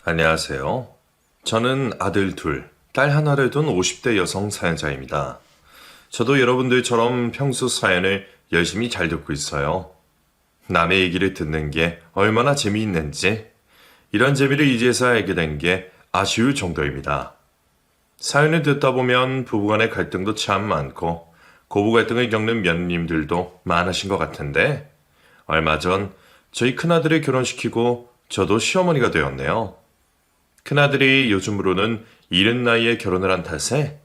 안녕하세요. 저는 아들 둘, 딸 하나를 둔 50대 여성 사연자입니다. 저도 여러분들처럼 평소 사연을 열심히 잘 듣고 있어요. 남의 얘기를 듣는 게 얼마나 재미있는지, 이런 재미를 이제서야 알게 된 게 아쉬울 정도입니다. 사연을 듣다 보면 부부간의 갈등도 참 많고, 고부 갈등을 겪는 며느님들도 많으신 것 같은데, 얼마 전 저희 큰아들을 결혼시키고 저도 시어머니가 되었네요. 큰아들이 요즘으로는 이른 나이에 결혼을 한 탓에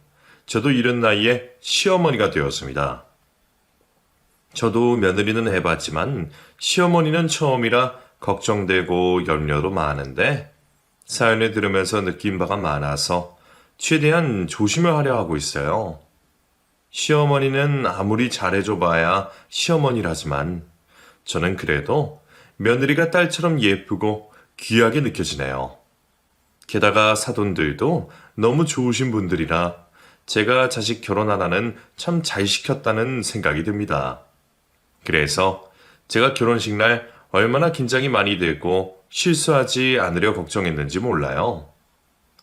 저도 이른 나이에 시어머니가 되었습니다. 저도 며느리는 해봤지만 시어머니는 처음이라 걱정되고 염려도 많은데 사연을 들으면서 느낀 바가 많아서 최대한 조심을 하려 하고 있어요. 시어머니는 아무리 잘해줘봐야 시어머니라지만 저는 그래도 며느리가 딸처럼 예쁘고 귀하게 느껴지네요. 게다가 사돈들도 너무 좋으신 분들이라 제가 자식 결혼 하나는 참 잘 시켰다는 생각이 듭니다. 그래서 제가 결혼식 날 얼마나 긴장이 많이 되고 실수하지 않으려 걱정했는지 몰라요.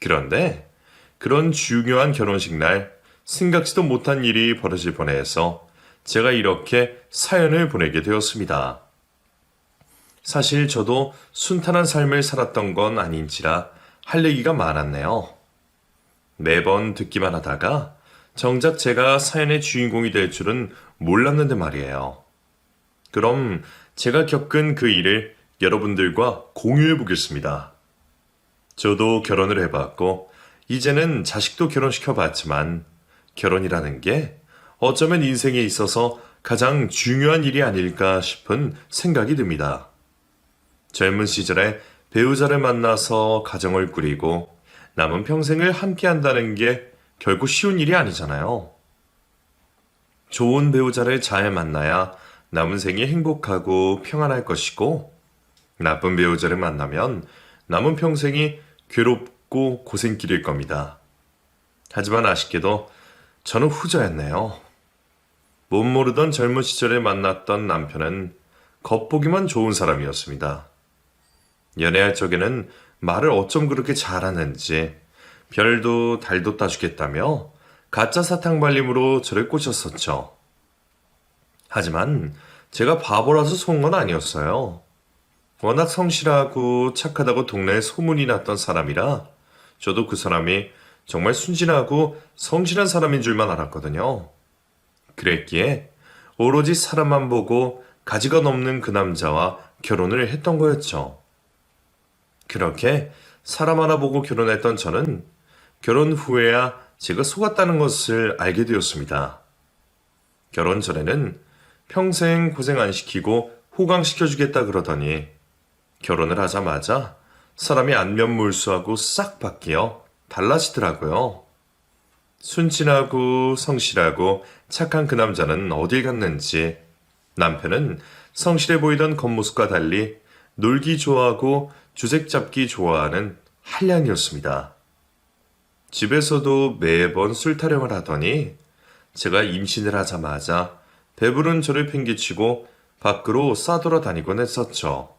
그런데 그런 중요한 결혼식 날 생각지도 못한 일이 벌어질 뻔해서 제가 이렇게 사연을 보내게 되었습니다. 사실 저도 순탄한 삶을 살았던 건 아닌지라 할 얘기가 많았네요. 매번 듣기만 하다가 정작 제가 사연의 주인공이 될 줄은 몰랐는데 말이에요. 그럼 제가 겪은 그 일을 여러분들과 공유해 보겠습니다. 저도 결혼을 해봤고 이제는 자식도 결혼시켜 봤지만 결혼이라는 게 어쩌면 인생에 있어서 가장 중요한 일이 아닐까 싶은 생각이 듭니다. 젊은 시절에 배우자를 만나서 가정을 꾸리고 남은 평생을 함께 한다는 게 결코 쉬운 일이 아니잖아요. 좋은 배우자를 잘 만나야 남은 생이 행복하고 평안할 것이고 나쁜 배우자를 만나면 남은 평생이 괴롭고 고생길일 겁니다. 하지만 아쉽게도 저는 후자였네요. 못 모르던 젊은 시절에 만났던 남편은 겉보기만 좋은 사람이었습니다. 연애할 적에는 말을 어쩜 그렇게 잘하는지 별도 달도 따주겠다며 가짜 사탕 발림으로 저를 꼬셨었죠. 하지만 제가 바보라서 속은 건 아니었어요. 워낙 성실하고 착하다고 동네에 소문이 났던 사람이라 저도 그 사람이 정말 순진하고 성실한 사람인 줄만 알았거든요. 그랬기에 오로지 사람만 보고 가지가 넘는 그 남자와 결혼을 했던 거였죠. 그렇게 사람 하나 보고 결혼했던 저는 결혼 후에야 제가 속았다는 것을 알게 되었습니다. 결혼 전에는 평생 고생 안 시키고 호강시켜주겠다 그러더니 결혼을 하자마자 사람이 안면몰수하고 싹 바뀌어 달라지더라고요. 순진하고 성실하고 착한 그 남자는 어딜 갔는지 남편은 성실해 보이던 겉모습과 달리 놀기 좋아하고 주색 잡기 좋아하는 한량이었습니다. 집에서도 매번 술 타령을 하더니 제가 임신을 하자마자 배부른 저를 팽개치고 밖으로 싸돌아다니곤 했었죠.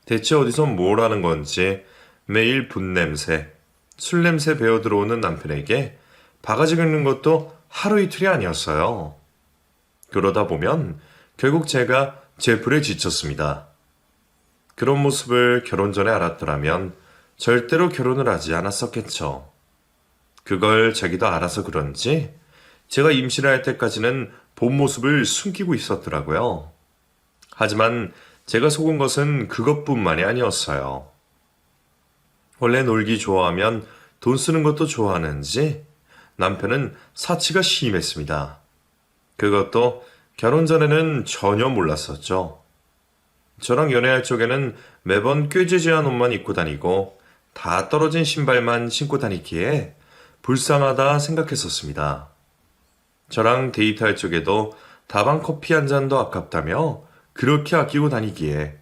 대체 어디서 뭘 하는 건지 매일 분냄새, 술 냄새 배어 들어오는 남편에게 바가지 긁는 것도 하루 이틀이 아니었어요. 그러다 보면 결국 제가 제풀에 지쳤습니다. 그런 모습을 결혼 전에 알았더라면 절대로 결혼을 하지 않았었겠죠. 그걸 자기도 알아서 그런지 제가 임신을 할 때까지는 본 모습을 숨기고 있었더라고요. 하지만 제가 속은 것은 그것뿐만이 아니었어요. 원래 놀기 좋아하면 돈 쓰는 것도 좋아하는지 남편은 사치가 심했습니다. 그것도 결혼 전에는 전혀 몰랐었죠. 저랑 연애할 적에는 매번 꾀죄죄한 옷만 입고 다니고 다 떨어진 신발만 신고 다니기에 불쌍하다 생각했었습니다. 저랑 데이트할 적에도 다방 커피 한 잔도 아깝다며 그렇게 아끼고 다니기에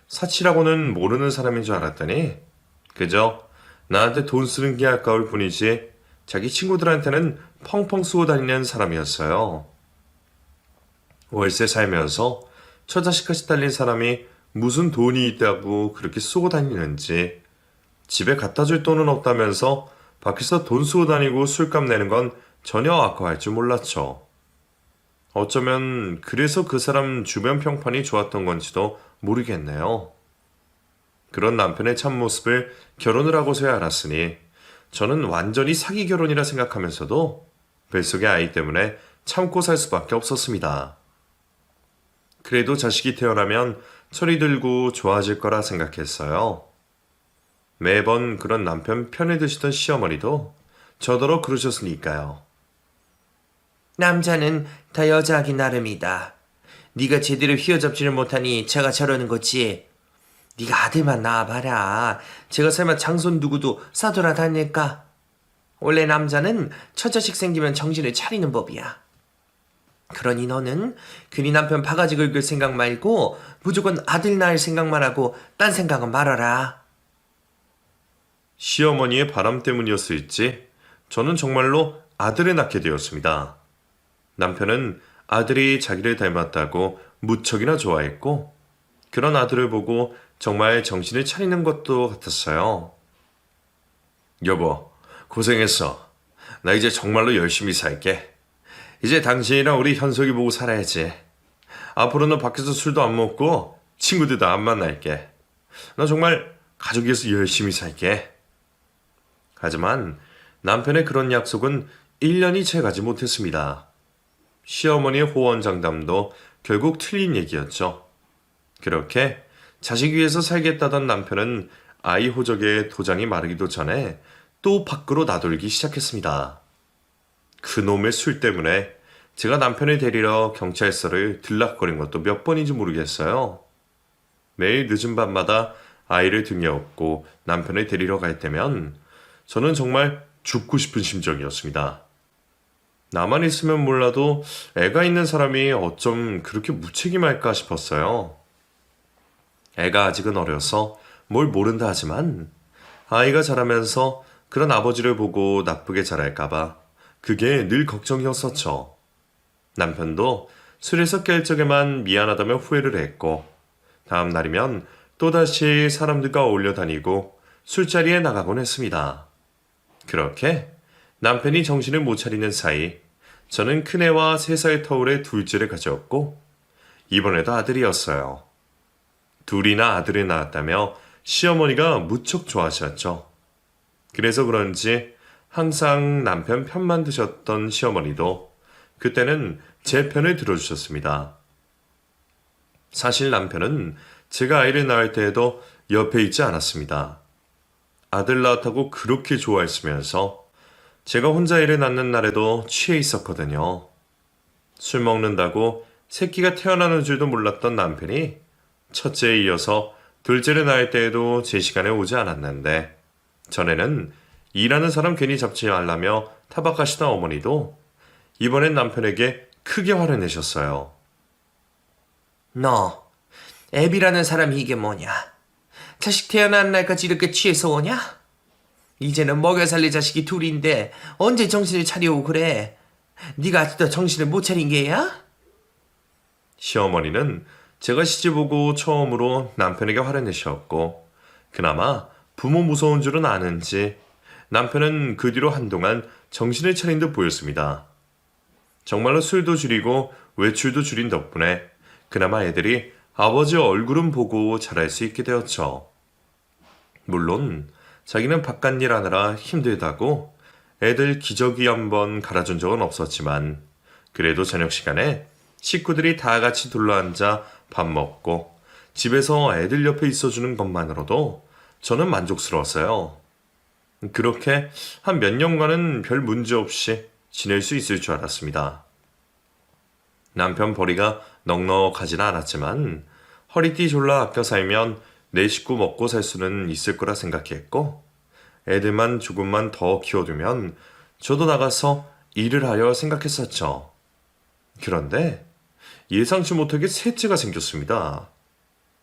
사치라고는 모르는 사람인 줄 알았더니 그저 나한테 돈 쓰는 게 아까울 뿐이지 자기 친구들한테는 펑펑 쓰고 다니는 사람이었어요. 월세 살면서 처자식까지 딸린 사람이 무슨 돈이 있다고 그렇게 쓰고 다니는지 집에 갖다 줄 돈은 없다면서 밖에서 돈 쓰고 다니고 술값 내는 건 전혀 아까워할 줄 몰랐죠. 어쩌면 그래서 그 사람 주변 평판이 좋았던 건지도 모르겠네요. 그런 남편의 참모습을 결혼을 하고서야 알았으니 저는 완전히 사기 결혼이라 생각하면서도 뱃속의 아이 때문에 참고 살 수밖에 없었습니다. 그래도 자식이 태어나면 철이 들고 좋아질 거라 생각했어요. 매번 그런 남편 편에 드시던 시어머니도 저더러 그러셨으니까요. 남자는 다 여자하기 나름이다. 네가 제대로 휘어잡지를 못하니 제가 저러는 거지. 네가 아들만 낳아봐라. 제가 설마 장손 누구도 싸돌아다닐까? 원래 남자는 처자식 생기면 정신을 차리는 법이야. 그러니 너는 괜히 남편 바가지 긁을 생각 말고 무조건 아들 낳을 생각만 하고 딴 생각은 말아라. 시어머니의 바람 때문이었을지 저는 정말로 아들을 낳게 되었습니다. 남편은 아들이 자기를 닮았다고 무척이나 좋아했고 그런 아들을 보고 정말 정신을 차리는 것도 같았어요. 여보, 고생했어. 나 이제 정말로 열심히 살게. 이제 당신이랑 우리 현석이 보고 살아야지. 앞으로는 밖에서 술도 안 먹고 친구들도 안 만날게. 나 정말 가족 위해서 열심히 살게. 하지만 남편의 그런 약속은 1년이 채가지 못했습니다. 시어머니의 호언장담도 결국 틀린 얘기였죠. 그렇게 자식 위해서 살겠다던 남편은 아이 호적에 도장이 마르기도 전에 또 밖으로 나돌기 시작했습니다. 그놈의 술 때문에 제가 남편을 데리러 경찰서를 들락거린 것도 몇 번인지 모르겠어요. 매일 늦은 밤마다 아이를 등에 업고 남편을 데리러 갈 때면 저는 정말 죽고 싶은 심정이었습니다. 나만 있으면 몰라도 애가 있는 사람이 어쩜 그렇게 무책임할까 싶었어요. 애가 아직은 어려서 뭘 모른다 하지만 아이가 자라면서 그런 아버지를 보고 나쁘게 자랄까봐 그게 늘 걱정이었었죠. 남편도 술에서 깰 적에만 미안하다며 후회를 했고 다음 날이면 또다시 사람들과 어울려 다니고 술자리에 나가곤 했습니다. 그렇게 남편이 정신을 못 차리는 사이 저는 큰애와 3살 터울의 둘째를 가졌고 이번에도 아들이었어요. 둘이나 아들을 낳았다며 시어머니가 무척 좋아하셨죠. 그래서 그런지 항상 남편 편만 드셨던 시어머니도 그때는 제 편을 들어주셨습니다. 사실 남편은 제가 아이를 낳을 때에도 옆에 있지 않았습니다. 아들 낳았다고 그렇게 좋아했으면서 제가 혼자 애를 낳는 날에도 취해 있었거든요. 술 먹는다고 새끼가 태어나는 줄도 몰랐던 남편이 첫째에 이어서 둘째를 낳을 때에도 제 시간에 오지 않았는데 전에는 일하는 사람 괜히 잡지 말라며 타박하시던 어머니도 이번엔 남편에게 크게 화를 내셨어요. 너, 애비라는 사람이 이게 뭐냐? 자식 태어나는 날까지 이렇게 취해서 오냐? 이제는 먹여 살릴 자식이 둘인데 언제 정신을 차려오고 그래? 네가 아직도 정신을 못 차린 게야? 시어머니는 제가 시집오고 처음으로 남편에게 화를 내셨고 그나마 부모 무서운 줄은 아는지 남편은 그 뒤로 한동안 정신을 차린 듯 보였습니다. 정말로 술도 줄이고 외출도 줄인 덕분에 그나마 애들이 아버지 얼굴은 보고 자랄 수 있게 되었죠. 물론 자기는 바깥일 하느라 힘들다고 애들 기저귀 한번 갈아준 적은 없었지만 그래도 저녁 시간에 식구들이 다 같이 둘러앉아 밥 먹고 집에서 애들 옆에 있어주는 것만으로도 저는 만족스러웠어요. 그렇게 한 몇 년간은 별 문제 없이 지낼 수 있을 줄 알았습니다. 남편 벌이가 넉넉하지는 않았지만 허리띠 졸라 아껴 살면 내 식구 먹고 살 수는 있을 거라 생각했고 애들만 조금만 더 키워두면 저도 나가서 일을 하려 생각했었죠. 그런데 예상치 못하게 셋째가 생겼습니다.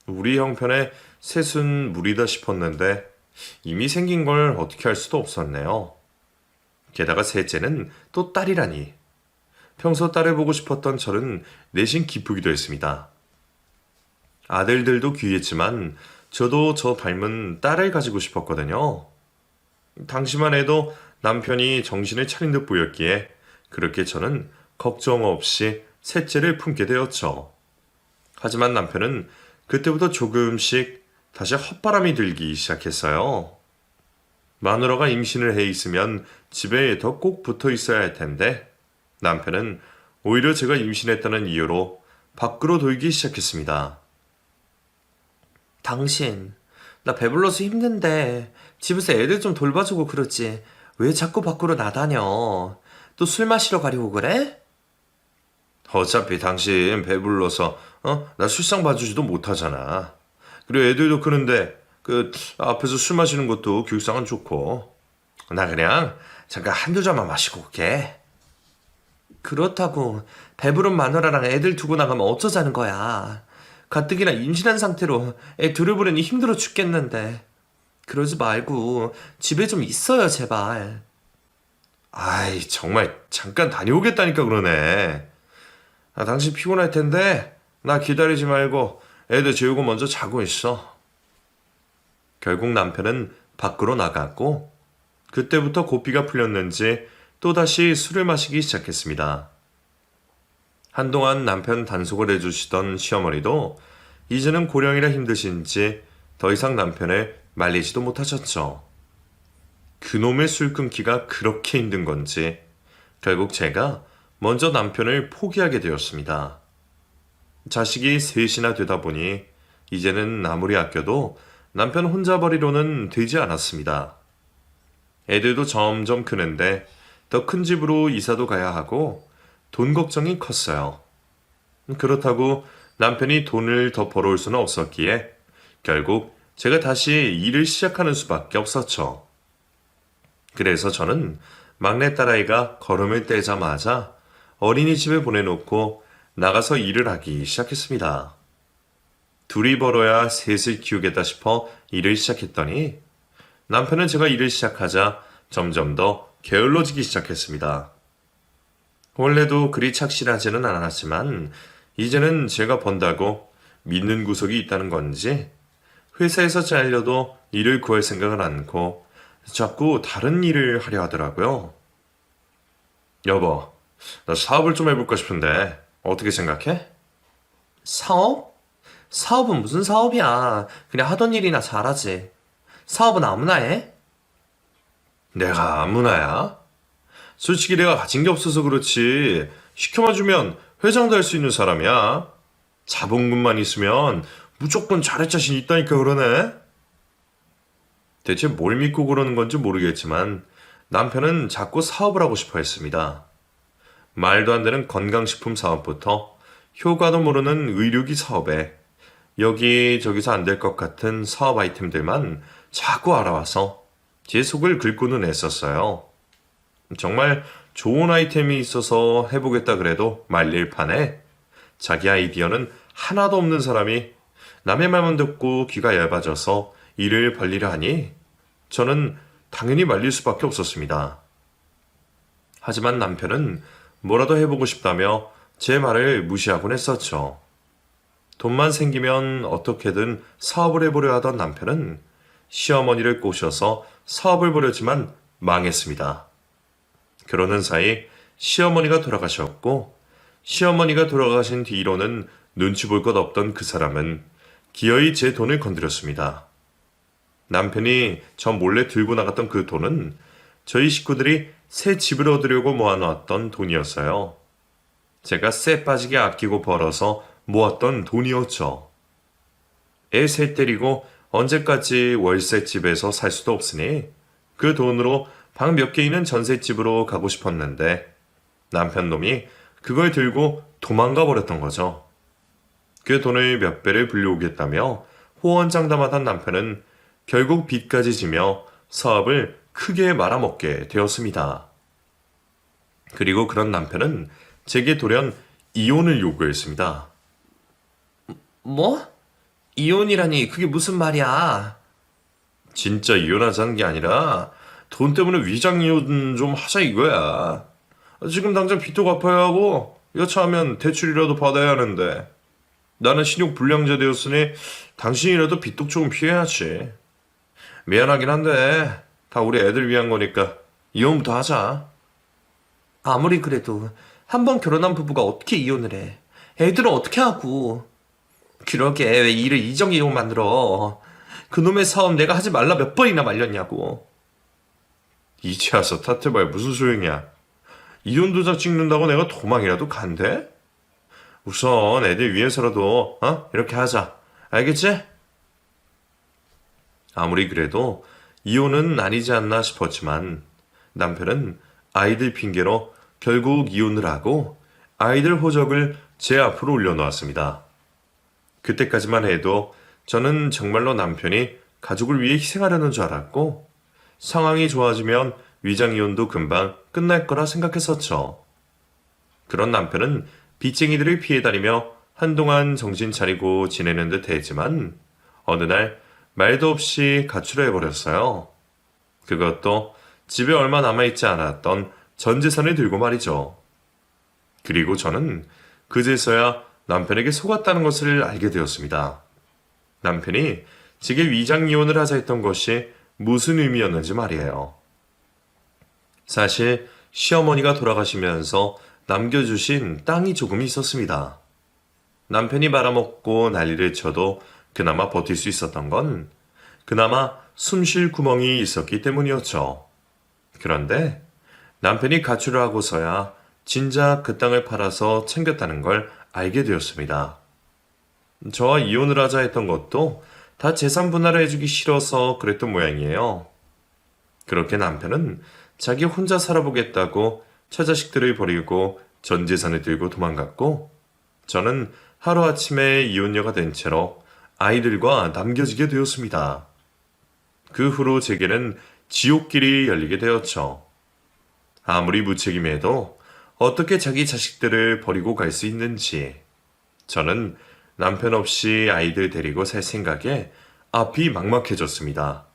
우리 형편에 셋은 무리다 싶었는데 이미 생긴 걸 어떻게 할 수도 없었네요. 게다가 셋째는 또 딸이라니. 평소 딸을 보고 싶었던 저는 내심 기쁘기도 했습니다. 아들들도 귀했지만 저도 저 닮은 딸을 가지고 싶었거든요. 당시만 해도 남편이 정신을 차린 듯 보였기에 그렇게 저는 걱정 없이 셋째를 품게 되었죠. 하지만 남편은 그때부터 조금씩 다시 헛바람이 들기 시작했어요. 마누라가 임신을 해 있으면 집에 더 꼭 붙어 있어야 할 텐데 남편은 오히려 제가 임신했다는 이유로 밖으로 돌기 시작했습니다. 당신, 나 배불러서 힘든데 집에서 애들 좀 돌봐주고 그러지. 왜 자꾸 밖으로 나다녀? 또 술 마시러 가려고 그래? 어차피 당신 배불러서 나 술상 봐주지도 못하잖아. 그리고 애들도 크는데 그 앞에서 술 마시는 것도 교육상은 좋고. 나 그냥 잠깐 한두 잔만 마시고 올게. 그렇다고 배부른 마누라랑 애들 두고 나가면 어쩌자는 거야. 가뜩이나 임신한 상태로 애 들여보려니 힘들어 죽겠는데. 그러지 말고 집에 좀 있어요, 제발. 아이 정말 잠깐 다녀오겠다니까 그러네. 당신 피곤할 텐데 나 기다리지 말고 애들 재우고 먼저 자고 있어. 결국 남편은 밖으로 나갔고 그때부터 고삐가 풀렸는지 또다시 술을 마시기 시작했습니다. 한동안 남편 단속을 해주시던 시어머니도 이제는 고령이라 힘드신지 더 이상 남편을 말리지도 못하셨죠. 그놈의 술 끊기가 그렇게 힘든 건지 결국 제가 먼저 남편을 포기하게 되었습니다. 자식이 셋이나 되다 보니 이제는 아무리 아껴도 남편 혼자 버리로는 되지 않았습니다. 애들도 점점 크는데 더 큰 집으로 이사도 가야 하고 돈 걱정이 컸어요. 그렇다고 남편이 돈을 더 벌어올 수는 없었기에 결국 제가 다시 일을 시작하는 수밖에 없었죠. 그래서 저는 막내 딸아이가 걸음을 떼자마자 어린이집에 보내놓고 나가서 일을 하기 시작했습니다. 둘이 벌어야 셋을 키우겠다 싶어 일을 시작했더니 남편은 제가 일을 시작하자 점점 더 게을러지기 시작했습니다. 원래도 그리 착실하지는 않았지만 이제는 제가 번다고 믿는 구석이 있다는 건지 회사에서 잘려도 일을 구할 생각을 않고 자꾸 다른 일을 하려 하더라고요. 여보, 나 사업을 좀 해볼까 싶은데 어떻게 생각해? 사업? 사업은 무슨 사업이야. 그냥 하던 일이나 잘하지. 사업은 아무나 해? 내가 아무나야? 솔직히 내가 가진 게 없어서 그렇지 시켜만 주면 회장도 할 수 있는 사람이야. 자본금만 있으면 무조건 잘할 자신 있다니까 그러네. 대체 뭘 믿고 그러는 건지 모르겠지만 남편은 자꾸 사업을 하고 싶어 했습니다. 말도 안 되는 건강식품 사업부터 효과도 모르는 의료기 사업에 여기저기서 안 될 것 같은 사업 아이템들만 자꾸 알아와서 제 속을 긁고는 했었어요. 정말 좋은 아이템이 있어서 해보겠다 그래도 말릴 판에 자기 아이디어는 하나도 없는 사람이 남의 말만 듣고 귀가 얇아져서 일을 벌리려 하니 저는 당연히 말릴 수밖에 없었습니다. 하지만 남편은 뭐라도 해보고 싶다며 제 말을 무시하곤 했었죠. 돈만 생기면 어떻게든 사업을 해보려 하던 남편은 시어머니를 꼬셔서 사업을 보려지만 망했습니다. 그러는 사이 시어머니가 돌아가셨고 시어머니가 돌아가신 뒤로는 눈치 볼 것 없던 그 사람은 기어이 제 돈을 건드렸습니다. 남편이 저 몰래 들고 나갔던 그 돈은 저희 식구들이 새 집을 얻으려고 모아놓았던 돈이었어요. 제가 쎄 빠지게 아끼고 벌어서 모았던 돈이었죠. 애 셋 데리고 언제까지 월세집에서 살 수도 없으니 그 돈으로 방 몇 개 있는 전셋집으로 가고 싶었는데 남편 놈이 그걸 들고 도망가 버렸던 거죠. 그 돈을 몇 배를 불려오겠다며 호언장담하던 남편은 결국 빚까지 지며 사업을 크게 말아먹게 되었습니다. 그리고 그런 남편은 제게 돌연 이혼을 요구했습니다. 뭐? 이혼이라니 그게 무슨 말이야? 진짜 이혼하자는 게 아니라 돈 때문에 위장 이혼 좀 하자 이거야. 지금 당장 빚도 갚아야 하고 여차하면 대출이라도 받아야 하는데. 나는 신용 불량자 되었으니 당신이라도 빚독 조금 피해야지. 미안하긴 한데 다 우리 애들 위한 거니까 이혼부터 하자. 아무리 그래도 한 번 결혼한 부부가 어떻게 이혼을 해? 애들은 어떻게 하고? 그러게 왜 일을 이정이용 만들어? 그놈의 사업 내가 하지 말라 몇 번이나 말렸냐고. 이제 와서 탓해봐야 무슨 소용이야. 이혼 도장 찍는다고 내가 도망이라도 간대? 우선 애들 위해서라도 이렇게 하자. 알겠지? 아무리 그래도 이혼은 아니지 않나 싶었지만 남편은 아이들 핑계로 결국 이혼을 하고 아이들 호적을 제 앞으로 올려놓았습니다. 그때까지만 해도 저는 정말로 남편이 가족을 위해 희생하려는 줄 알았고 상황이 좋아지면 위장이혼도 금방 끝날 거라 생각했었죠. 그런 남편은 빚쟁이들을 피해 다니며 한동안 정신 차리고 지내는 듯 했지만 어느 날 말도 없이 가출해 버렸어요. 그것도 집에 얼마 남아있지 않았던 전 재산을 들고 말이죠. 그리고 저는 그제서야 남편에게 속았다는 것을 알게 되었습니다. 남편이 제게 위장 이혼을 하자 했던 것이 무슨 의미였는지 말이에요. 사실 시어머니가 돌아가시면서 남겨주신 땅이 조금 있었습니다. 남편이 말아먹고 난리를 쳐도 그나마 버틸 수 있었던 건 그나마 숨쉴 구멍이 있었기 때문이었죠. 그런데 남편이 가출을 하고서야 진작 그 땅을 팔아서 챙겼다는 걸 알게 되었습니다. 저와 이혼을 하자 했던 것도 다 재산 분할을 해주기 싫어서 그랬던 모양이에요. 그렇게 남편은 자기 혼자 살아보겠다고 처자식들을 버리고 전 재산을 들고 도망갔고 저는 하루아침에 이혼녀가 된 채로 아이들과 남겨지게 되었습니다. 그 후로 제게는 지옥길이 열리게 되었죠. 아무리 무책임해도 어떻게 자기 자식들을 버리고 갈 수 있는지 저는 남편 없이 아이들 데리고 살 생각에 앞이 막막해졌습니다.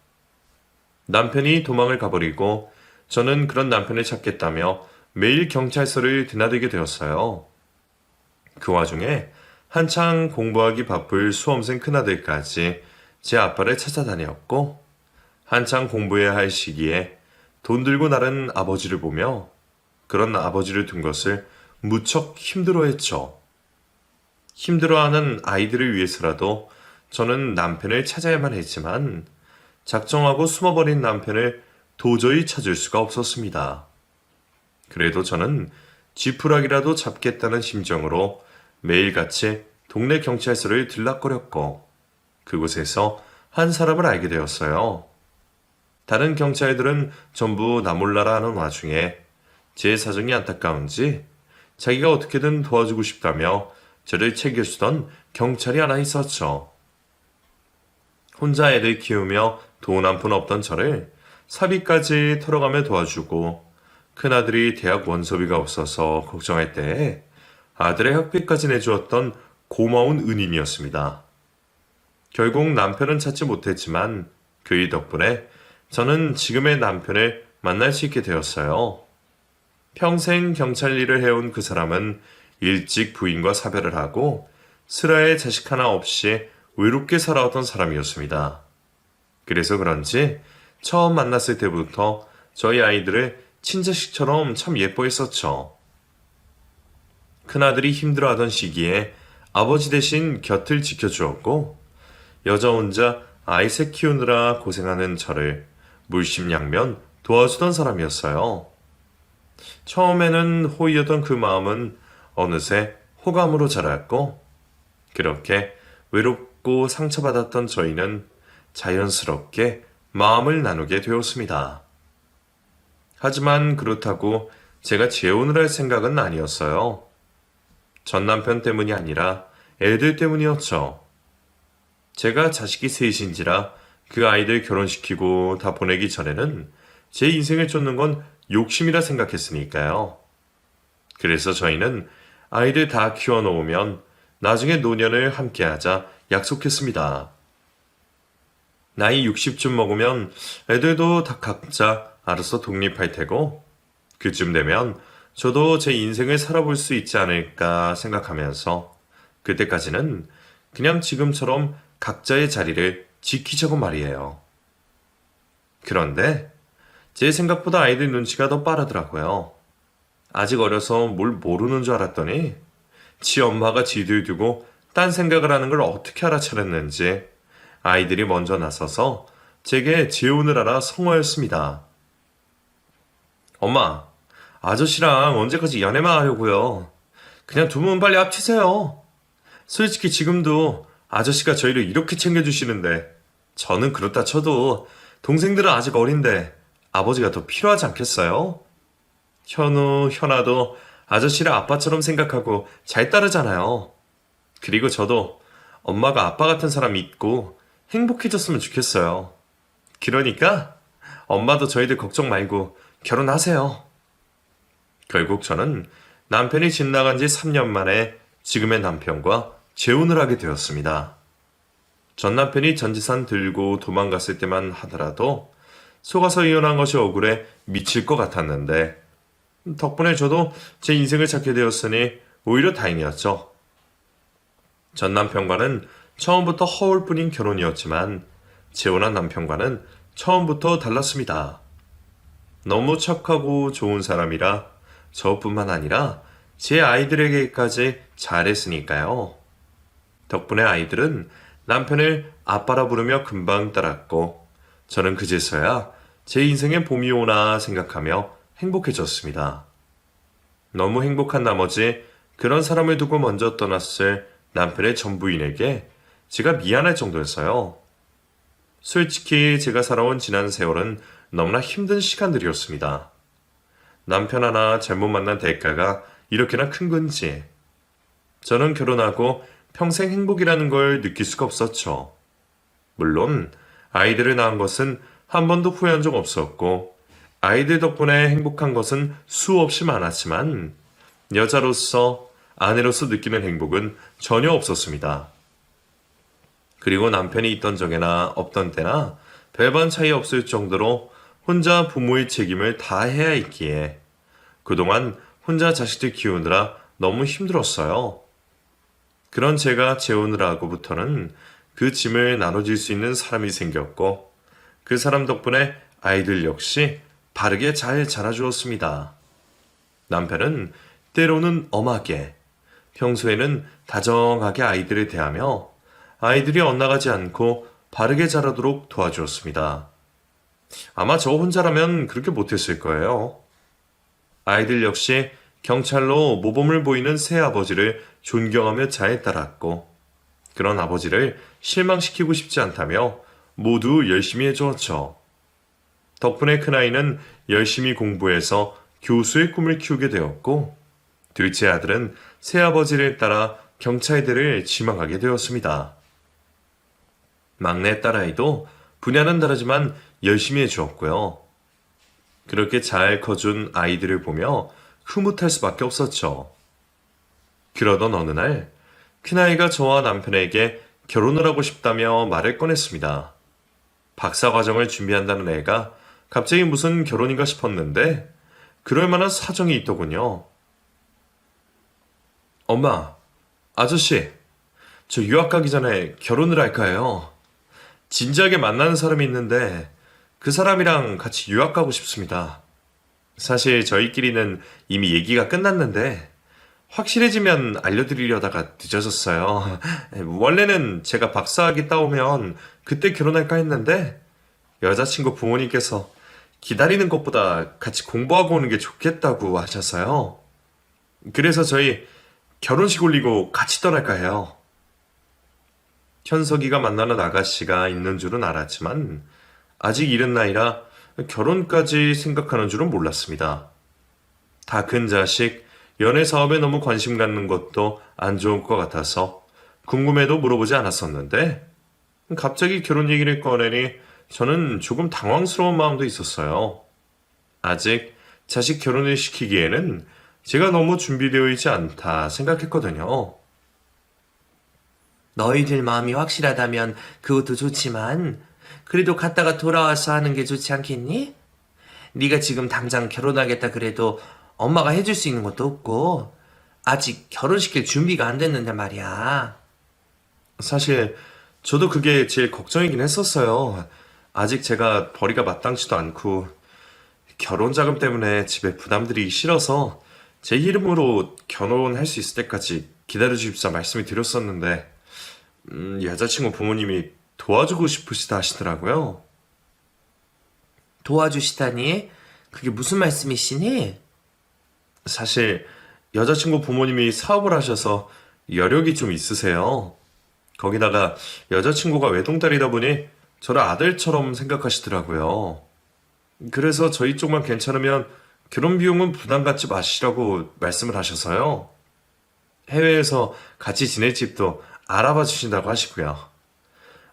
남편이 도망을 가버리고 저는 그런 남편을 찾겠다며 매일 경찰서를 드나들게 되었어요. 그 와중에 한창 공부하기 바쁠 수험생 큰아들까지 제 아빠를 찾아다녔고 한창 공부해야 할 시기에 돈 들고 나른 아버지를 보며 그런 아버지를 둔 것을 무척 힘들어했죠. 힘들어하는 아이들을 위해서라도 저는 남편을 찾아야만 했지만 작정하고 숨어버린 남편을 도저히 찾을 수가 없었습니다. 그래도 저는 지푸라기라도 잡겠다는 심정으로 매일같이 동네 경찰서를 들락거렸고 그곳에서 한 사람을 알게 되었어요. 다른 경찰들은 전부 나 몰라라 하는 와중에 제 사정이 안타까운지 자기가 어떻게든 도와주고 싶다며 저를 챙겨주던 경찰이 하나 있었죠. 혼자 애들 키우며 돈 한 푼 없던 저를 사비까지 털어가며 도와주고 큰아들이 대학 원서비가 없어서 걱정할 때에 아들의 학비까지 내주었던 고마운 은인이었습니다. 결국 남편은 찾지 못했지만 그의 덕분에 저는 지금의 남편을 만날 수 있게 되었어요. 평생 경찰 일을 해온 그 사람은 일찍 부인과 사별을 하고 슬하에 자식 하나 없이 외롭게 살아왔던 사람이었습니다. 그래서 그런지 처음 만났을 때부터 저희 아이들을 친자식처럼 참 예뻐했었죠. 큰아들이 힘들어하던 시기에 아버지 대신 곁을 지켜주었고 여자 혼자 아이 셋 키우느라 고생하는 저를 물심양면 도와주던 사람이었어요. 처음에는 호의였던 그 마음은 어느새 호감으로 자랐고 그렇게 외롭고 상처받았던 저희는 자연스럽게 마음을 나누게 되었습니다. 하지만 그렇다고 제가 재혼을 할 생각은 아니었어요. 전 남편 때문이 아니라 애들 때문이었죠. 제가 자식이 셋인지라 그 아이들 결혼시키고 다 보내기 전에는 제 인생을 쫓는 건 욕심이라 생각했으니까요. 그래서 저희는 아이들 다 키워놓으면 나중에 노년을 함께하자 약속했습니다. 나이 60쯤 먹으면 애들도 다 각자 알아서 독립할 테고 그쯤 되면 저도 제 인생을 살아볼 수 있지 않을까 생각하면서 그때까지는 그냥 지금처럼 각자의 자리를 지키자고 말이에요. 그런데 제 생각보다 아이들 눈치가 더 빠르더라고요. 아직 어려서 뭘 모르는 줄 알았더니 지 엄마가 지들 두고 딴 생각을 하는 걸 어떻게 알아차렸는지 아이들이 먼저 나서서 제게 재혼을 하라 성화였습니다. 엄마, 아저씨랑 언제까지 연애만 하려고요? 그냥 두 분 빨리 합치세요. 솔직히 지금도 아저씨가 저희를 이렇게 챙겨주시는데 저는 그렇다 쳐도 동생들은 아직 어린데 아버지가 더 필요하지 않겠어요? 현우, 현아도 아저씨를 아빠처럼 생각하고 잘 따르잖아요. 그리고 저도 엄마가 아빠 같은 사람 있고 행복해졌으면 좋겠어요. 그러니까 엄마도 저희들 걱정 말고 결혼하세요. 결국 저는 남편이 집 나간 지 3년 만에 지금의 남편과 재혼을 하게 되었습니다. 전 남편이 전 재산 들고 도망갔을 때만 하더라도 속아서 이혼한 것이 억울해 미칠 것 같았는데 덕분에 저도 제 인생을 찾게 되었으니 오히려 다행이었죠. 전 남편과는 처음부터 허울뿐인 결혼이었지만 재혼한 남편과는 처음부터 달랐습니다. 너무 착하고 좋은 사람이라 저뿐만 아니라 제 아이들에게까지 잘했으니까요. 덕분에 아이들은 남편을 아빠라 부르며 금방 따랐고 저는 그제서야 제 인생에 봄이 오나 생각하며 행복해졌습니다. 너무 행복한 나머지 그런 사람을 두고 먼저 떠났을 남편의 전부인에게 제가 미안할 정도였어요. 솔직히 제가 살아온 지난 세월은 너무나 힘든 시간들이었습니다. 남편 하나 잘못 만난 대가가 이렇게나 큰 건지 저는 결혼하고 평생 행복이라는 걸 느낄 수가 없었죠. 물론 아이들을 낳은 것은 한 번도 후회한 적 없었고 아이들 덕분에 행복한 것은 수없이 많았지만 여자로서 아내로서 느끼는 행복은 전혀 없었습니다. 그리고 남편이 있던 적에나 없던 때나 별반 차이 없을 정도로 혼자 부모의 책임을 다 해야 했기에 그동안 혼자 자식들 키우느라 너무 힘들었어요. 그런 제가 재혼을 하고부터는 그 짐을 나눠줄 수 있는 사람이 생겼고 그 사람 덕분에 아이들 역시 바르게 잘 자라주었습니다. 남편은 때로는 엄하게, 평소에는 다정하게 아이들을 대하며 아이들이 엇나가지 않고 바르게 자라도록 도와주었습니다. 아마 저 혼자라면 그렇게 못했을 거예요. 아이들 역시 경찰로 모범을 보이는 새아버지를 존경하며 잘 따랐고 그런 아버지를 실망시키고 싶지 않다며 모두 열심히 해주었죠. 덕분에 큰아이는 열심히 공부해서 교수의 꿈을 키우게 되었고 둘째 아들은 새아버지를 따라 경찰대를 지망하게 되었습니다. 막내 딸아이도 분야는 다르지만 열심히 해주었고요. 그렇게 잘 커준 아이들을 보며 흐뭇할 수밖에 없었죠. 그러던 어느 날 큰아이가 저와 남편에게 결혼을 하고 싶다며 말을 꺼냈습니다. 박사과정을 준비한다는 애가 갑자기 무슨 결혼인가 싶었는데 그럴 만한 사정이 있더군요. 엄마, 아저씨, 저 유학 가기 전에 결혼을 할까요? 진지하게 만나는 사람이 있는데 그 사람이랑 같이 유학 가고 싶습니다. 사실 저희끼리는 이미 얘기가 끝났는데 확실해지면 알려드리려다가 늦어졌어요. 원래는 제가 박사학위 따오면 그때 결혼할까 했는데 여자친구 부모님께서 기다리는 것보다 같이 공부하고 오는 게 좋겠다고 하셔서요. 그래서 저희 결혼식 올리고 같이 떠날까 해요. 현석이가 만나는 아가씨가 있는 줄은 알았지만 아직 이른 나이라 결혼까지 생각하는 줄은 몰랐습니다. 다 큰 자식, 연애 사업에 너무 관심 갖는 것도 안 좋을 것 같아서 궁금해도 물어보지 않았었는데 갑자기 결혼 얘기를 꺼내니 저는 조금 당황스러운 마음도 있었어요. 아직 자식 결혼을 시키기에는 제가 너무 준비되어 있지 않다 생각했거든요. 너희들 마음이 확실하다면 그것도 좋지만 그래도 갔다가 돌아와서 하는 게 좋지 않겠니? 네가 지금 당장 결혼하겠다 그래도 엄마가 해줄 수 있는 것도 없고 아직 결혼시킬 준비가 안 됐는데 말이야. 사실 저도 그게 제일 걱정이긴 했었어요. 아직 제가 벌이가 마땅치도 않고 결혼 자금 때문에 집에 부담드리기 싫어서 제 이름으로 결혼할 수 있을 때까지 기다려 주십사 말씀을 드렸었는데 여자친구 부모님이 도와주고 싶으시다 하시더라고요. 도와주시다니? 그게 무슨 말씀이시니? 사실 여자친구 부모님이 사업을 하셔서 여력이 좀 있으세요. 거기다가 여자친구가 외동딸이다 보니 저를 아들처럼 생각하시더라고요. 그래서 저희 쪽만 괜찮으면 결혼 비용은 부담 갖지 마시라고 말씀을 하셔서요. 해외에서 같이 지낼 집도 알아봐 주신다고 하시고요.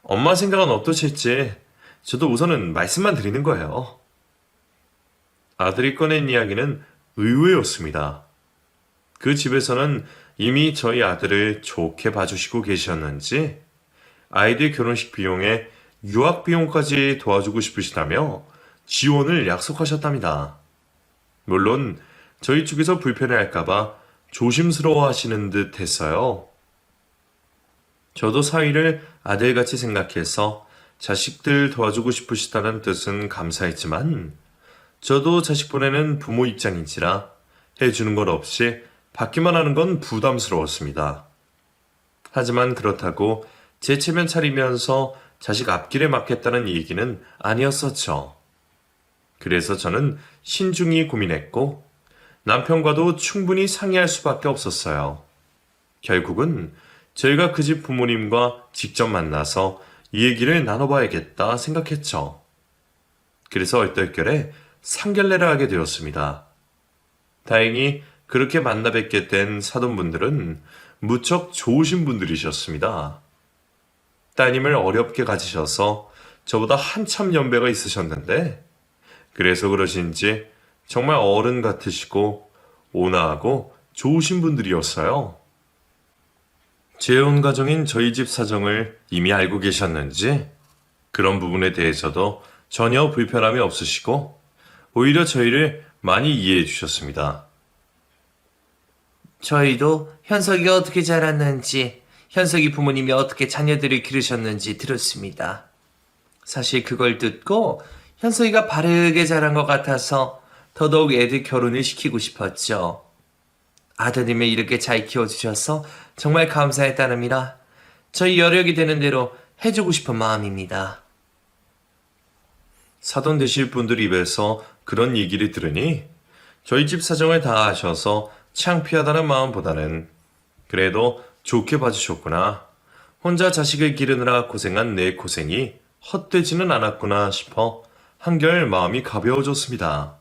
엄마 생각은 어떠실지 저도 우선은 말씀만 드리는 거예요. 아들이 꺼낸 이야기는 의외였습니다. 그 집에서는 이미 저희 아들을 좋게 봐주시고 계셨는지 아이들 결혼식 비용에 유학 비용까지 도와주고 싶으시다며 지원을 약속하셨답니다. 물론 저희 쪽에서 불편해할까봐 조심스러워 하시는 듯 했어요. 저도 사위를 아들같이 생각해서 자식들 도와주고 싶으시다는 뜻은 감사했지만 저도 자식 보내는 부모 입장인지라 해주는 것 없이 받기만 하는 건 부담스러웠습니다. 하지만 그렇다고 제 체면 차리면서 자식 앞길에 맡겠다는 얘기는 아니었었죠. 그래서 저는 신중히 고민했고 남편과도 충분히 상의할 수밖에 없었어요. 결국은 저희가 그 집 부모님과 직접 만나서 이 얘기를 나눠봐야겠다 생각했죠. 그래서 얼떨결에 상견례를 하게 되었습니다. 다행히 그렇게 만나 뵙게 된 사돈분들은 무척 좋으신 분들이셨습니다. 따님을 어렵게 가지셔서 저보다 한참 연배가 있으셨는데 그래서 그러신지 정말 어른 같으시고 온화하고 좋으신 분들이었어요. 재혼 가정인 저희 집 사정을 이미 알고 계셨는지 그런 부분에 대해서도 전혀 불편함이 없으시고 오히려 저희를 많이 이해해 주셨습니다. 저희도 현석이가 어떻게 자랐는지, 현석이 부모님이 어떻게 자녀들을 기르셨는지 들었습니다. 사실 그걸 듣고 현석이가 바르게 자란 것 같아서 더더욱 애들 결혼을 시키고 싶었죠. 아드님을 이렇게 잘 키워주셔서 정말 감사의 따름이라 저희 여력이 되는 대로 해주고 싶은 마음입니다. 사돈 되실 분들 입에서 그런 얘기를 들으니 저희 집 사정을 다 아셔서 창피하다는 마음보다는 그래도 좋게 봐주셨구나. 혼자 자식을 기르느라 고생한 내 고생이 헛되지는 않았구나 싶어 한결 마음이 가벼워졌습니다.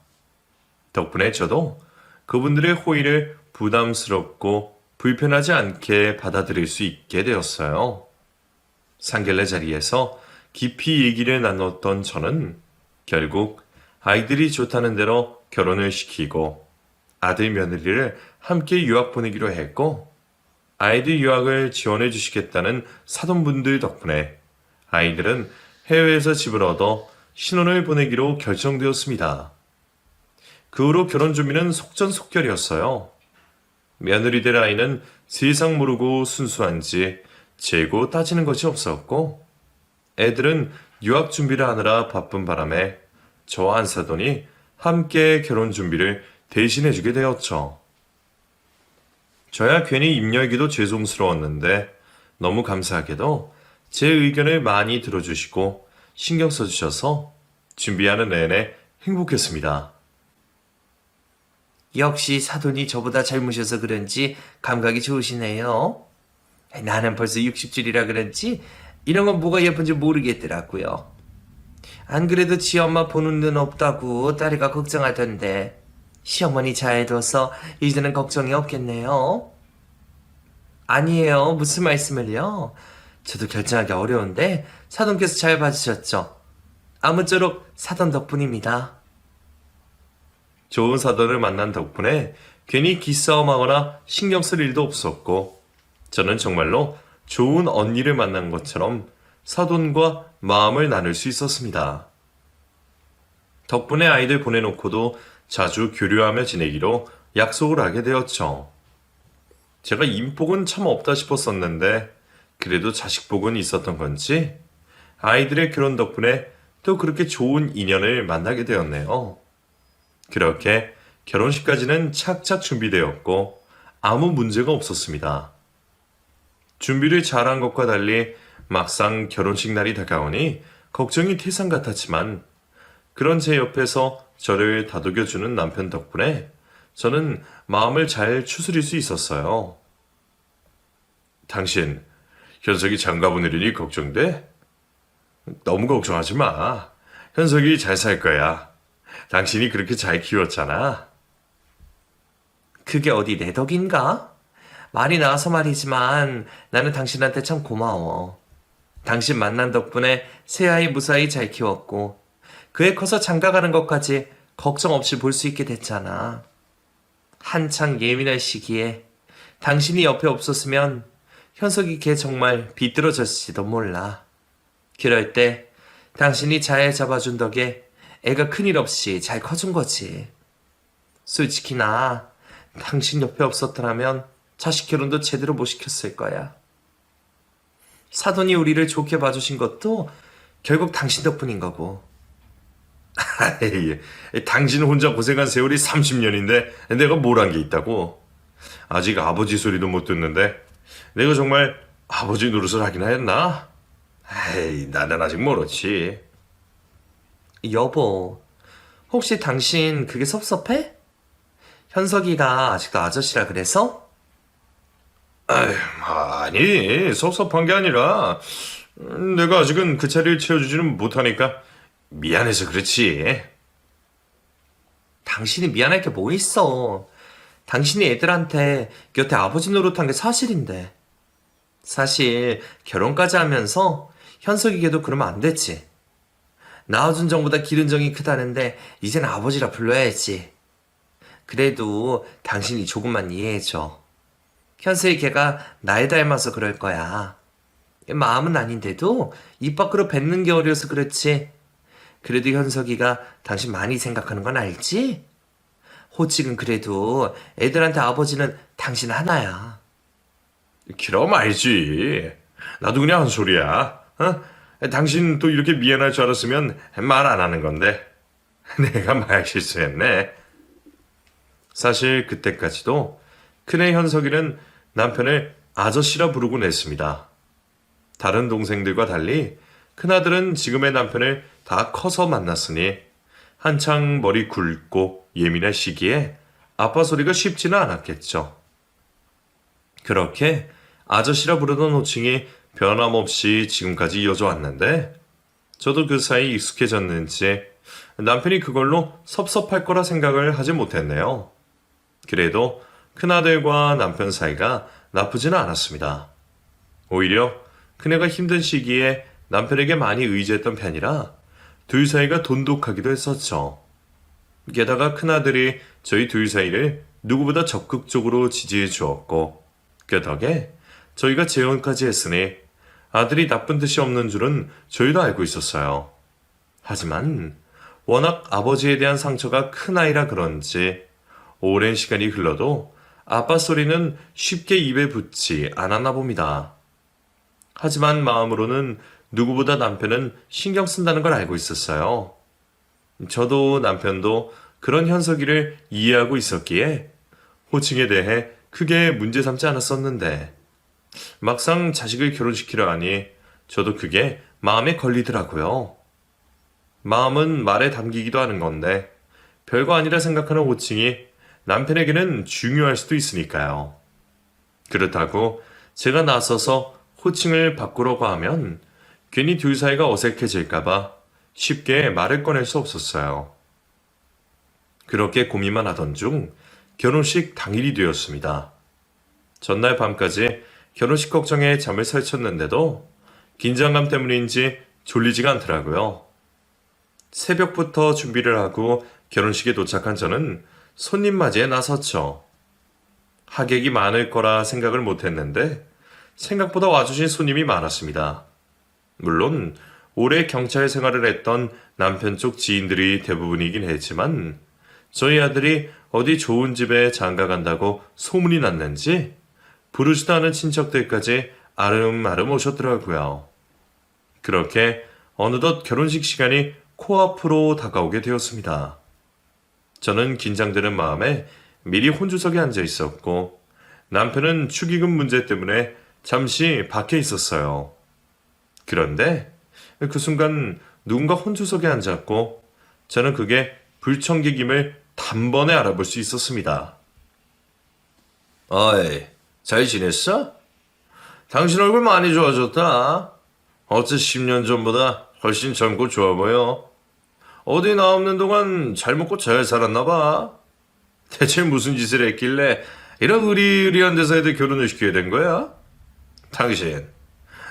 덕분에 저도 그분들의 호의를 부담스럽고 불편하지 않게 받아들일 수 있게 되었어요. 상견례 자리에서 깊이 얘기를 나눴던 저는 결국 아이들이 좋다는 대로 결혼을 시키고 아들 며느리를 함께 유학 보내기로 했고 아이들 유학을 지원해 주시겠다는 사돈분들 덕분에 아이들은 해외에서 집을 얻어 신혼을 보내기로 결정되었습니다. 그 후로 결혼 준비는 속전속결이었어요. 며느리들 아이는 세상 모르고 순수한지 재고 따지는 것이 없었고 애들은 유학 준비를 하느라 바쁜 바람에 저와 안사돈이 함께 결혼 준비를 대신해주게 되었죠. 저야 괜히 입 열기도 죄송스러웠는데 너무 감사하게도 제 의견을 많이 들어주시고 신경 써주셔서 준비하는 내내 행복했습니다. 역시 사돈이 저보다 젊으셔서 그런지 감각이 좋으시네요. 나는 벌써 60줄이라 그런지 이런 건 뭐가 예쁜지 모르겠더라고요. 안 그래도 지 엄마 보는 눈 없다고 딸이가 걱정하던데 시어머니 잘해둬서 이제는 걱정이 없겠네요. 아니에요. 무슨 말씀을요. 저도 결정하기 어려운데 사돈께서 잘 봐주셨죠. 아무쪼록 사돈 덕분입니다. 좋은 사돈을 만난 덕분에 괜히 기싸움하거나 신경 쓸 일도 없었고 저는 정말로 좋은 언니를 만난 것처럼 사돈과 마음을 나눌 수 있었습니다. 덕분에 아이들 보내놓고도 자주 교류하며 지내기로 약속을 하게 되었죠. 제가 인복은 참 없다 싶었었는데 그래도 자식복은 있었던 건지 아이들의 결혼 덕분에 또 그렇게 좋은 인연을 만나게 되었네요. 그렇게 결혼식까지는 착착 준비되었고 아무 문제가 없었습니다. 준비를 잘한 것과 달리 막상 결혼식 날이 다가오니 걱정이 태산 같았지만 그런 제 옆에서 저를 다독여주는 남편 덕분에 저는 마음을 잘 추스릴 수 있었어요. 당신, 현석이 장가보는 일이 걱정돼? 너무 걱정하지 마. 현석이 잘 살 거야. 당신이 그렇게 잘 키웠잖아. 그게 어디 내 덕인가? 말이 나와서 말이지만 나는 당신한테 참 고마워. 당신 만난 덕분에 새아이 무사히 잘 키웠고 그애 커서 장가가는 것까지 걱정 없이 볼 수 있게 됐잖아. 한창 예민할 시기에 당신이 옆에 없었으면 현석이 걔 정말 비뚤어졌을지도 몰라. 그럴 때 당신이 잘 잡아준 덕에 애가 큰일 없이 잘 커준 거지. 솔직히 나 당신 옆에 없었더라면 자식 결혼도 제대로 못 시켰을 거야. 사돈이 우리를 좋게 봐주신 것도 결국 당신 덕분인 거고. 에이, 당신 혼자 고생한 세월이 30년인데 내가 뭘 한 게 있다고. 아직 아버지 소리도 못 듣는데 내가 정말 아버지 노릇을 하긴 했나? 에이, 나는 아직 멀었지. 여보, 혹시 당신 그게 섭섭해? 현석이가 아직도 아저씨라 그래서? 아니, 섭섭한 게 아니라 내가 아직은 그 자리를 채워주지는 못하니까 미안해서 그렇지. 당신이 미안할 게 뭐 있어. 당신이 애들한테 곁에 아버지 노릇한 게 사실인데. 사실 결혼까지 하면서 현석이게도 그러면 안 됐지. 낳아준 정보다 기른 정이 크다는데 이젠 아버지라 불러야지. 그래도 당신이 조금만 이해해줘. 현석이 걔가 날 닮아서 그럴 거야. 마음은 아닌데도 입 밖으로 뱉는 게 어려서 그렇지. 그래도 현석이가 당신 많이 생각하는 건 알지? 호칭은 그래도 애들한테 아버지는 당신 하나야. 그럼 알지. 나도 그냥 한 소리야. 어? 당신 또 이렇게 미안할 줄 알았으면 말 안 하는 건데. 내가 말 실수했네. 사실 그때까지도 큰애 현석이는 남편을 아저씨라 부르곤 했습니다. 다른 동생들과 달리 큰아들은 지금의 남편을 다 커서 만났으니 한창 머리 굵고 예민할 시기에 아빠 소리가 쉽지는 않았겠죠. 그렇게 아저씨라 부르던 호칭이 변함없이 지금까지 이어져 왔는데 저도 그 사이 익숙해졌는지 남편이 그걸로 섭섭할 거라 생각을 하지 못했네요. 그래도 큰아들과 남편 사이가 나쁘지는 않았습니다. 오히려 큰애가 힘든 시기에 남편에게 많이 의지했던 편이라 둘 사이가 돈독하기도 했었죠. 게다가 큰아들이 저희 둘 사이를 누구보다 적극적으로 지지해 주었고 그 덕에 저희가 재혼까지 했으니 아들이 나쁜 뜻이 없는 줄은 저희도 알고 있었어요. 하지만 워낙 아버지에 대한 상처가 큰 아이라 그런지 오랜 시간이 흘러도 아빠 소리는 쉽게 입에 붙지 않았나 봅니다. 하지만 마음으로는 누구보다 남편은 신경 쓴다는 걸 알고 있었어요. 저도 남편도 그런 현석이를 이해하고 있었기에 호칭에 대해 크게 문제 삼지 않았었는데 막상 자식을 결혼시키려 하니 저도 그게 마음에 걸리더라고요. 마음은 말에 담기기도 하는 건데 별거 아니라 생각하는 호칭이 남편에게는 중요할 수도 있으니까요. 그렇다고 제가 나서서 호칭을 바꾸려고 하면 괜히 둘 사이가 어색해질까봐 쉽게 말을 꺼낼 수 없었어요. 그렇게 고민만 하던 중 결혼식 당일이 되었습니다. 전날 밤까지 결혼식 걱정에 잠을 설쳤는데도 긴장감 때문인지 졸리지가 않더라고요. 새벽부터 준비를 하고 결혼식에 도착한 저는 손님 맞이에 나섰죠. 하객이 많을 거라 생각을 못했는데 생각보다 와주신 손님이 많았습니다. 물론 오래 경찰 생활을 했던 남편 쪽 지인들이 대부분이긴 했지만 저희 아들이 어디 좋은 집에 장가 간다고 소문이 났는지 부르지도 않은 친척들까지 아름아름 오셨더라고요. 그렇게 어느덧 결혼식 시간이 코앞으로 다가오게 되었습니다. 저는 긴장되는 마음에 미리 혼주석에 앉아 있었고 남편은 축의금 문제 때문에 잠시 밖에 있었어요. 그런데 그 순간 누군가 혼주석에 앉았고 저는 그게 불청객임을 단번에 알아볼 수 있었습니다. 어이, 잘 지냈어? 당신 얼굴 많이 좋아졌다. 어째 10년 전보다 훨씬 젊고 좋아 보여. 어디 나 없는 동안 잘 먹고 잘 살았나 봐. 대체 무슨 짓을 했길래 이런 의리의리한 데서 애들 결혼을 시키게 된 거야? 당신,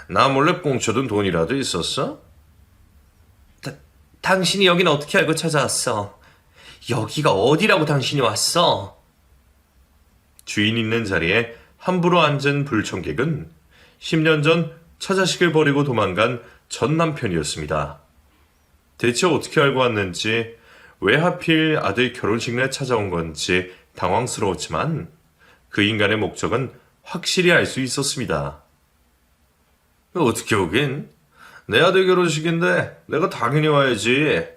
나 몰래 꽁쳐둔 돈이라도 있었어? 당신이 여긴 어떻게 알고 찾아왔어? 여기가 어디라고 당신이 왔어? 주인 있는 자리에 함부로 앉은 불청객은 10년 전 처자식을 버리고 도망간 전 남편이었습니다. 대체 어떻게 알고 왔는지, 왜 하필 아들 결혼식 날 찾아온 건지 당황스러웠지만 그 인간의 목적은 확실히 알 수 있었습니다. 어떻게 오긴? 내 아들 결혼식인데 내가 당연히 와야지.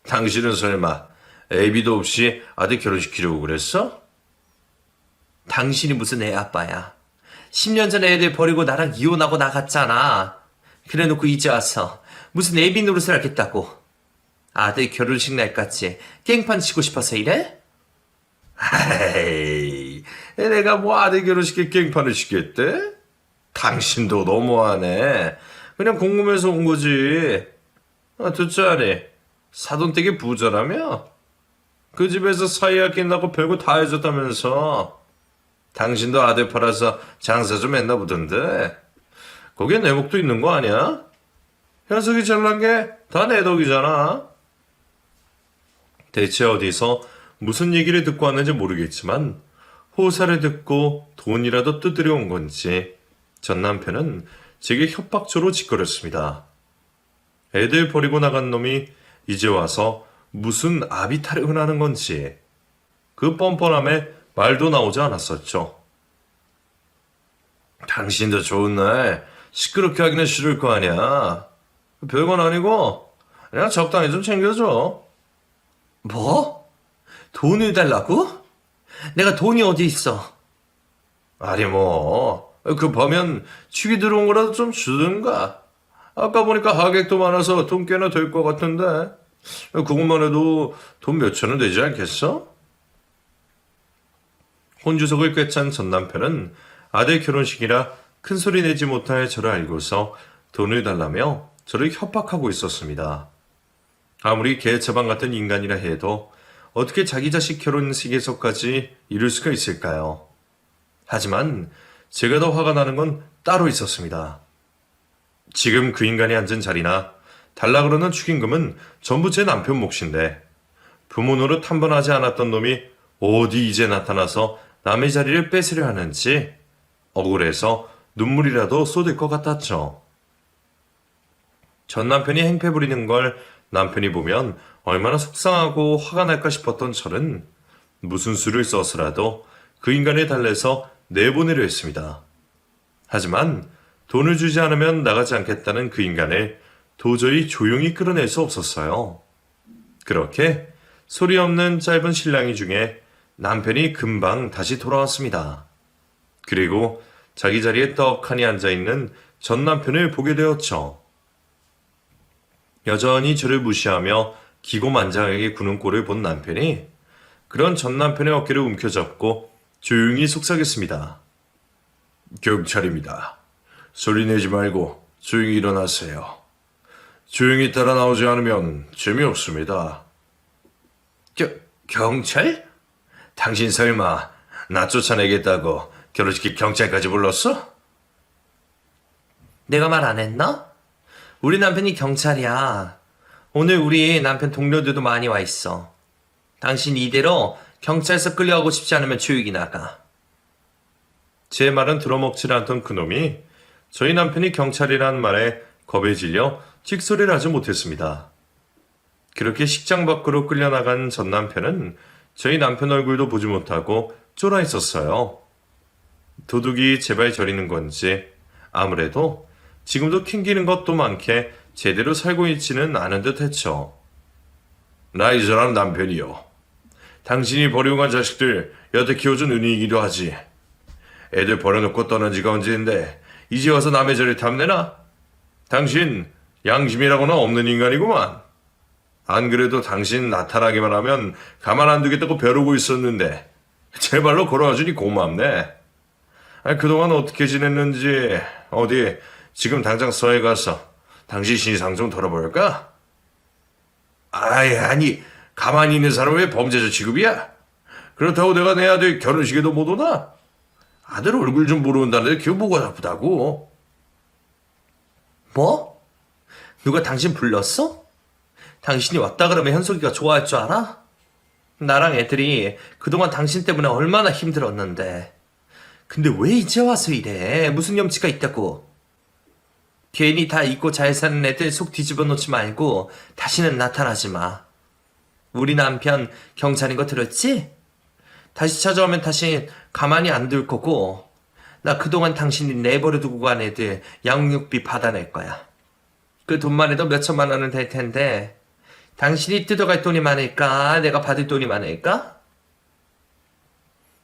당신은 설마 애비도 없이 아들 결혼시키려고 그랬어? 당신이 무슨 애 아빠야. 10년 전에 애들 버리고 나랑 이혼하고 나갔잖아. 그래놓고 이제 와서 무슨 애비 노릇을 하겠다고. 아들 결혼식 날까지 깽판 치고 싶어서 이래? 에이, 내가 뭐 아들 결혼식에 깽판을 치겠대? 당신도 너무하네. 그냥 궁금해서 온 거지. 듣자니 사돈댁이 부자라며? 그 집에서 사이가 낀다고 별거 다 해줬다면서. 당신도 아들 팔아서 장사 좀 했나 보던데. 거기에 내 목도 있는 거 아니야? 현석이 잘난 게 다 내 덕이잖아. 대체 어디서 무슨 얘기를 듣고 왔는지 모르겠지만 호사를 듣고 돈이라도 뜯으려 온 건지 전 남편은 제게 협박조로 짓거렸습니다. 애들 버리고 나간 놈이 이제 와서 무슨 아비 타령을 하는 건지 그 뻔뻔함에 말도 나오지 않았었죠. 당신도 좋은 날 시끄럽게 하기는 싫을 거 아니야. 별건 아니고 그냥 적당히 좀 챙겨줘. 뭐? 돈을 달라고? 내가 돈이 어디 있어? 아니 뭐 급하면 축이 들어온 거라도 좀 주든가. 아까 보니까 하객도 많아서 돈 꽤나 될 것 같은데 그것만 해도 돈 몇천은 되지 않겠어? 혼주석을 꿰찬 전 남편은 아들 결혼식이라 큰 소리 내지 못할 저를 알고서 돈을 달라며 저를 협박하고 있었습니다. 아무리 개처방 같은 인간이라 해도 어떻게 자기 자식 결혼식에서까지 이룰 수가 있을까요? 하지만 제가 더 화가 나는 건 따로 있었습니다. 지금 그 인간이 앉은 자리나 달라 그러는 축의금은 전부 제 남편 몫인데 부모 노릇 한 번 하지 않았던 놈이 어디 이제 나타나서 남의 자리를 뺏으려 하는지 억울해서 눈물이라도 쏟을 것 같았죠. 전 남편이 행패 부리는 걸 남편이 보면 얼마나 속상하고 화가 날까 싶었던 저는 무슨 수를 써서라도 그 인간을 달래서 내보내려 했습니다. 하지만 돈을 주지 않으면 나가지 않겠다는 그 인간을 도저히 조용히 끌어낼 수 없었어요. 그렇게 소리 없는 짧은 실랑이 중에 남편이 금방 다시 돌아왔습니다. 그리고 자기 자리에 떡하니 앉아있는 전 남편을 보게 되었죠. 여전히 저를 무시하며 기고만장하게 구는 꼴을 본 남편이 그런 전 남편의 어깨를 움켜잡고 조용히 속삭였습니다. 경찰입니다. 소리 내지 말고 조용히 일어나세요. 조용히 따라 나오지 않으면 재미없습니다. 경찰? 당신 설마 나 쫓아내겠다고 결혼시킬 경찰까지 불렀어? 내가 말 안 했나? 우리 남편이 경찰이야. 오늘 우리 남편 동료들도 많이 와 있어. 당신 이대로 경찰서 끌려가고 싶지 않으면 조용히 나가. 제 말은 들어먹질 않던 그놈이 저희 남편이 경찰이라는 말에 겁에 질려 찍소리를 하지 못했습니다. 그렇게 식장 밖으로 끌려나간 전 남편은 저희 남편 얼굴도 보지 못하고 쫄아 있었어요. 도둑이 제발 저리는 건지 아무래도 지금도 캥기는 것도 많게 제대로 살고 있지는 않은 듯 했죠. 나이 저랑 남편이요. 당신이 버리고 간 자식들 여태 키워준 은희이기도 하지. 애들 버려놓고 떠난 지가 언제인데 이제 와서 남의 자리 탐내나? 당신 양심이라고는 없는 인간이구만. 안 그래도 당신 나타나기만 하면 가만 안 두겠다고 벼르고 있었는데 제발로 걸어와주니 고맙네. 그동안 어떻게 지냈는지 어디 지금 당장 서해 가서 당신 신상 좀 털어볼까? 아니 가만히 있는 사람 왜 범죄자 취급이야? 그렇다고 내가 내 아들 결혼식에도 못 오나? 아들 얼굴 좀 보러 온다는데 그게 뭐가 나쁘다고? 뭐? 누가 당신 불렀어? 당신이 왔다 그러면 현석이가 좋아할 줄 알아? 나랑 애들이 그동안 당신 때문에 얼마나 힘들었는데. 근데 왜 이제 와서 이래? 무슨 염치가 있다고? 괜히 다 잊고 잘 사는 애들 속 뒤집어 놓지 말고 다시는 나타나지 마. 우리 남편 경찰인 거 들었지? 다시 찾아오면 다시 가만히 안 둘 거고, 나 그동안 당신이 내버려 두고 간 애들 양육비 받아낼 거야. 그 돈만 해도 몇 천만 원은 될 텐데 당신이 뜯어갈 돈이 많을까? 내가 받을 돈이 많을까?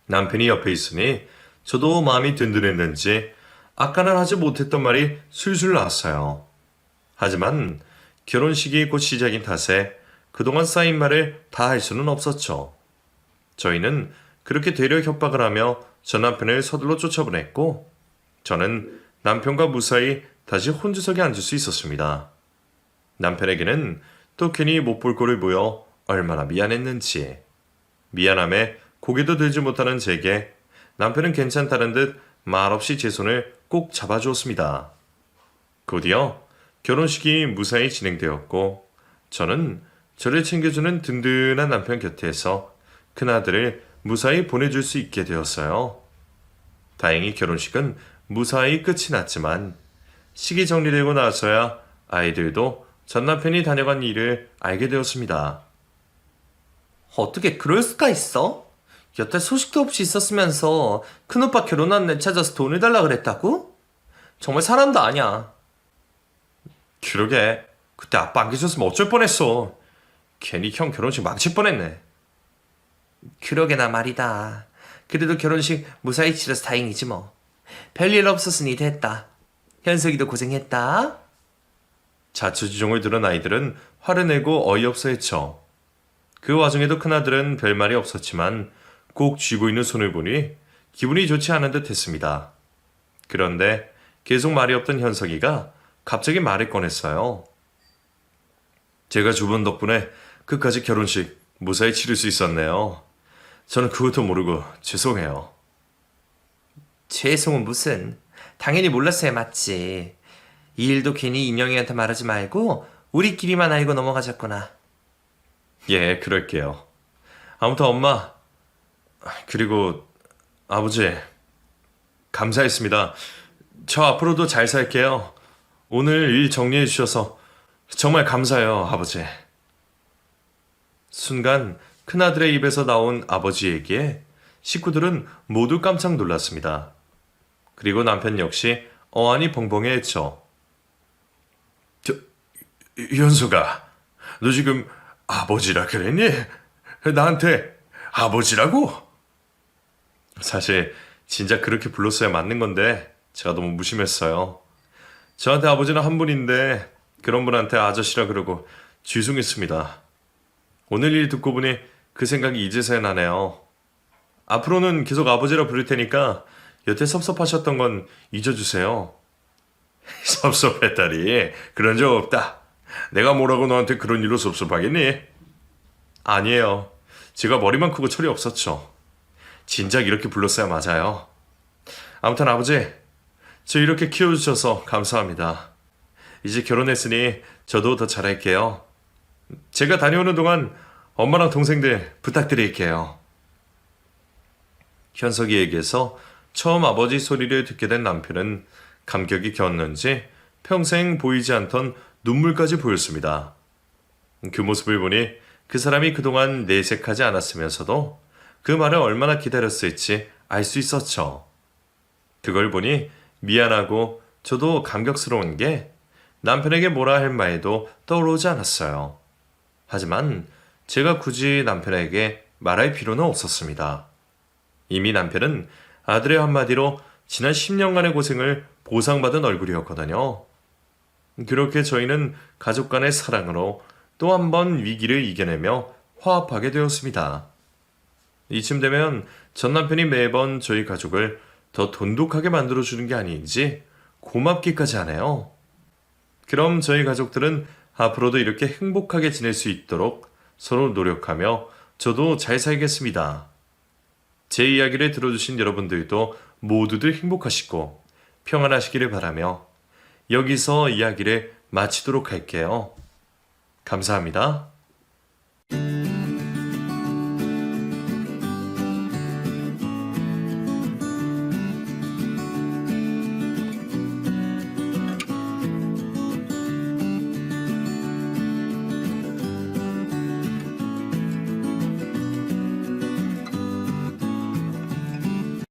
남편이 옆에 있으니 저도 마음이 든든했는지 아까는 하지 못했던 말이 술술 나왔어요. 하지만 결혼식이 곧 시작인 탓에 그동안 쌓인 말을 다 할 수는 없었죠. 저희는 그렇게 되려 협박을 하며 전 남편을 서둘러 쫓아보냈고 저는 남편과 무사히 다시 혼주석에 앉을 수 있었습니다. 남편에게는 또 괜히 못 볼 꼴을 보여 얼마나 미안했는지. 미안함에 고개도 들지 못하는 제게 남편은 괜찮다는 듯 말없이 제 손을 꼭 잡아주었습니다. 곧이어 결혼식이 무사히 진행되었고 저는 저를 챙겨주는 든든한 남편 곁에서 큰아들을 무사히 보내줄 수 있게 되었어요. 다행히 결혼식은 무사히 끝이 났지만 식이 정리되고 나서야 아이들도 전 남편이 다녀간 일을 알게 되었습니다. 어떻게 그럴 수가 있어? 여태 소식도 없이 있었으면서 큰오빠 결혼한 애 찾아서 돈을 달라 그랬다고? 정말 사람도 아니야. 그러게 그때 아빠 안 계셨으면 어쩔 뻔했어. 괜히 형 결혼식 망칠 뻔했네. 그러게나 말이다. 그래도 결혼식 무사히 치러서 다행이지 뭐. 별일 없었으니 됐다. 현석이도 고생했다. 자초지종을 들은 아이들은 화를 내고 어이없어 했죠. 그 와중에도 큰아들은 별말이 없었지만 꼭 쥐고 있는 손을 보니 기분이 좋지 않은 듯 했습니다. 그런데 계속 말이 없던 현석이가 갑자기 말을 꺼냈어요. 제가 주분 덕분에 끝까지 결혼식 무사히 치를 수 있었네요. 저는 그것도 모르고 죄송해요. 죄송은 무슨. 당연히 몰랐어야 맞지. 이 일도 괜히 인영이한테 말하지 말고 우리끼리만 알고 넘어가자꾸나. 예, 그럴게요. 아무튼 엄마, 그리고 아버지, 감사했습니다. 저 앞으로도 잘 살게요. 오늘 일 정리해 주셔서 정말 감사해요, 아버지. 순간 큰아들의 입에서 나온 아버지 얘기에 식구들은 모두 깜짝 놀랐습니다. 그리고 남편 역시 어안이 벙벙해했죠. 현수가, 너 지금 아버지라 그랬니? 나한테 아버지라고? 사실 진짜 그렇게 불렀어야 맞는 건데 제가 너무 무심했어요. 저한테 아버지는 한 분인데 그런 분한테 아저씨라 그러고 죄송했습니다. 오늘 일 듣고 보니 그 생각이 이제서야 나네요. 앞으로는 계속 아버지라 부를 테니까 여태 섭섭하셨던 건 잊어주세요. 섭섭했다니 그런 적 없다. 내가 뭐라고 너한테 그런 일로 섭섭하겠니? 아니에요. 제가 머리만 크고 철이 없었죠. 진작 이렇게 불렀어야 맞아요. 아무튼 아버지, 저 이렇게 키워주셔서 감사합니다. 이제 결혼했으니 저도 더 잘할게요. 제가 다녀오는 동안 엄마랑 동생들 부탁드릴게요. 현석이에게서 처음 아버지 소리를 듣게 된 남편은 감격이 겼는지 평생 보이지 않던 눈물까지 보였습니다. 그 모습을 보니 그 사람이 그동안 내색하지 않았으면서도 그 말을 얼마나 기다렸을지 알 수 있었죠. 그걸 보니 미안하고 저도 감격스러운 게 남편에게 뭐라 할 말도 떠오르지 않았어요. 하지만 제가 굳이 남편에게 말할 필요는 없었습니다. 이미 남편은 아들의 한마디로 지난 10년간의 고생을 보상받은 얼굴이었거든요. 그렇게 저희는 가족 간의 사랑으로 또 한 번 위기를 이겨내며 화합하게 되었습니다. 이쯤 되면 전 남편이 매번 저희 가족을 더 돈독하게 만들어주는 게 아닌지 고맙기까지 하네요. 그럼 저희 가족들은 앞으로도 이렇게 행복하게 지낼 수 있도록 서로 노력하며 저도 잘 살겠습니다. 제 이야기를 들어주신 여러분들도 모두들 행복하시고 평안하시기를 바라며 여기서 이야기를 마치도록 할게요. 감사합니다.